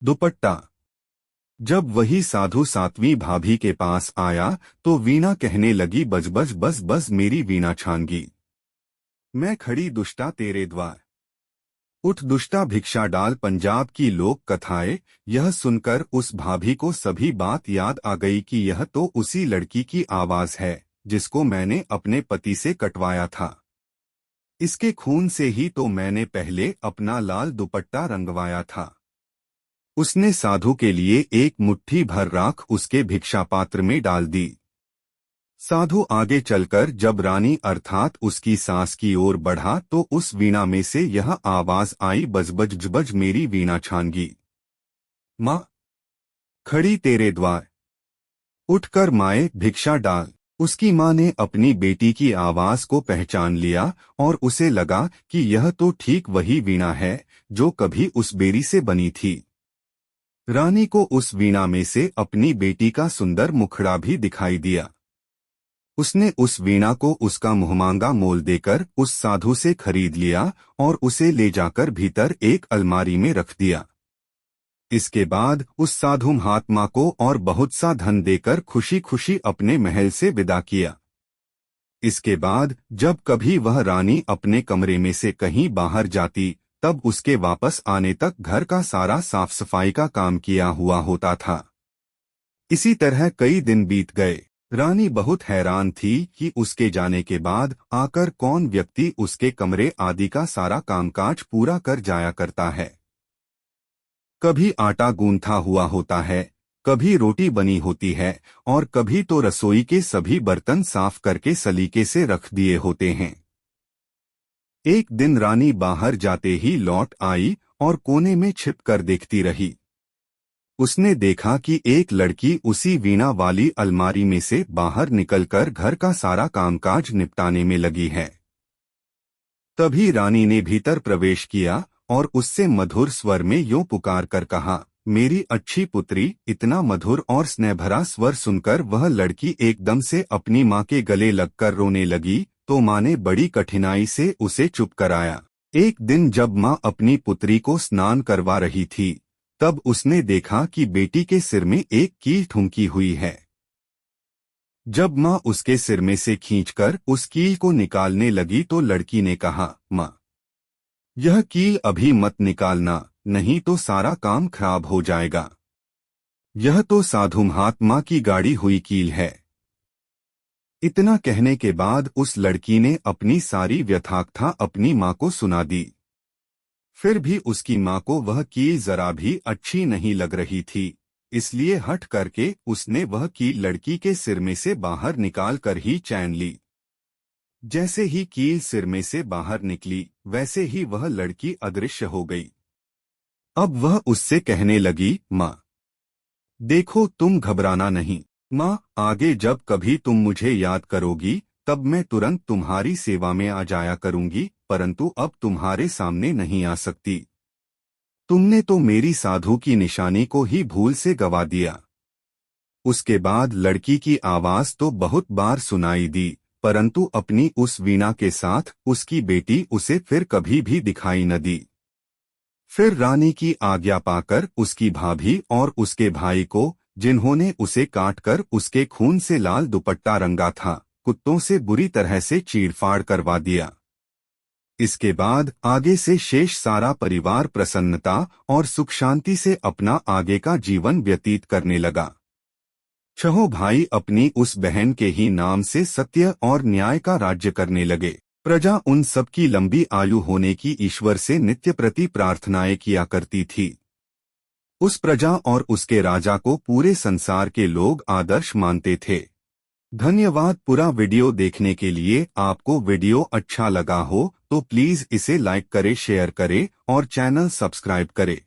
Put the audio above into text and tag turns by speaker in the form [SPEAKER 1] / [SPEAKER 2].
[SPEAKER 1] दुपट्टा। जब वही साधु सातवीं भाभी के पास आया तो वीणा कहने लगी, बज बज बस बस मेरी वीणा छानगी, मैं खड़ी दुष्टा तेरे द्वार। उठ दुष्टा भिक्षा डाल पंजाब की लोक कथाएं। यह सुनकर उस भाभी को सभी बात याद आ गई कि यह तो उसी लड़की की आवाज है जिसको मैंने अपने पति से कटवाया था। इसके खून से ही तो मैंने पहले अपना लाल दुपट्टा रंगवाया था। उसने साधु के लिए एक मुट्ठी भर राख उसके भिक्षा पात्र में डाल दी। साधु आगे चलकर जब रानी अर्थात उसकी सास की ओर बढ़ा तो उस वीणा में से यह आवाज आई, बजबज जबज मेरी वीणा छानगी, माँ खड़ी तेरे द्वार। उठकर माए भिक्षा डाल। उसकी माँ ने अपनी बेटी की आवाज को पहचान लिया और उसे लगा कि यह तो ठीक वही वीणा है जो कभी उस बेरी से बनी थी। रानी को उस वीणा में से अपनी बेटी का सुंदर मुखड़ा भी दिखाई दिया। उसने उस वीणा को उसका मुहमांगा मोल देकर उस साधु से खरीद लिया और उसे ले जाकर भीतर एक अलमारी में रख दिया। इसके बाद उस साधु महात्मा को और बहुत सा धन देकर खुशी खुशी अपने महल से विदा किया। इसके बाद जब कभी वह रानी अपने कमरे में से कहीं बाहर जाती तब उसके वापस आने तक घर का सारा साफ सफाई का काम किया हुआ होता था। इसी तरह कई दिन बीत गए। रानी बहुत हैरान थी कि उसके जाने के बाद आकर कौन व्यक्ति उसके कमरे आदि का सारा कामकाज पूरा कर जाया करता है। कभी आटा गूंथा हुआ होता है, कभी रोटी बनी होती है और कभी तो रसोई के सभी बर्तन साफ करके सलीके से रख दिए होते हैं। एक दिन रानी बाहर जाते ही लौट आई और कोने में छिपकर देखती रही। उसने देखा कि एक लड़की उसी वीणा वाली अलमारी में से बाहर निकलकर घर का सारा कामकाज निपटाने में लगी है। तभी रानी ने भीतर प्रवेश किया और उससे मधुर स्वर में यूं पुकार कर कहा, मेरी अच्छी पुत्री। इतना मधुर और स्नेहभरा स्वर सुनकर वह लड़की एकदम से अपनी माँ के गले लगकर रोने लगी तो माँ ने बड़ी कठिनाई से उसे चुप कराया। एक दिन जब माँ अपनी पुत्री को स्नान करवा रही थी तब उसने देखा कि बेटी के सिर में एक कील ठुमकी हुई है। जब माँ उसके सिर में से खींचकर उस कील को निकालने लगी तो लड़की ने कहा, माँ यह कील अभी मत निकालना, नहीं तो सारा काम खराब हो जाएगा। यह तो साधु महात्मा की गाड़ी हुई कील है। इतना कहने के बाद उस लड़की ने अपनी सारी व्यथाकथा अपनी माँ को सुना दी। फिर भी उसकी माँ को वह कील जरा भी अच्छी नहीं लग रही थी, इसलिए हट करके उसने वह कील लड़की के सिर में से बाहर निकाल कर ही चैन ली। जैसे ही कील सिर में से बाहर निकली वैसे ही वह लड़की अदृश्य हो गई। अब वह उससे कहने लगी, माँ देखो तुम घबराना नहीं। माँ आगे जब कभी तुम मुझे याद करोगी तब मैं तुरंत तुम्हारी सेवा में आ जाया करूंगी, परंतु अब तुम्हारे सामने नहीं आ सकती। तुमने तो मेरी साधु की निशानी को ही भूल से गवा दिया। उसके बाद लड़की की आवाज तो बहुत बार सुनाई दी, परंतु अपनी उस वीणा के साथ उसकी बेटी उसे फिर कभी भी दिखाई न दी। फिर रानी की आज्ञा पाकर उसकी भाभी और उसके भाई को, जिन्होंने उसे काटकर उसके खून से लाल दुपट्टा रंगा था, कुत्तों से बुरी तरह से चीरफाड़ करवा दिया। इसके बाद आगे से शेष सारा परिवार प्रसन्नता और सुख शांति से अपना आगे का जीवन व्यतीत करने लगा। छहों भाई अपनी उस बहन के ही नाम से सत्य और न्याय का राज्य करने लगे। प्रजा उन सबकी लंबी आयु होने की ईश्वर से नित्य प्रति प्रार्थनाएं किया करती थी। उस प्रजा और उसके राजा को पूरे संसार के लोग आदर्श मानते थे। धन्यवाद। पूरा वीडियो देखने के लिए। आपको वीडियो अच्छा लगा हो तो प्लीज इसे लाइक करें, शेयर करें और चैनल सब्सक्राइब करें।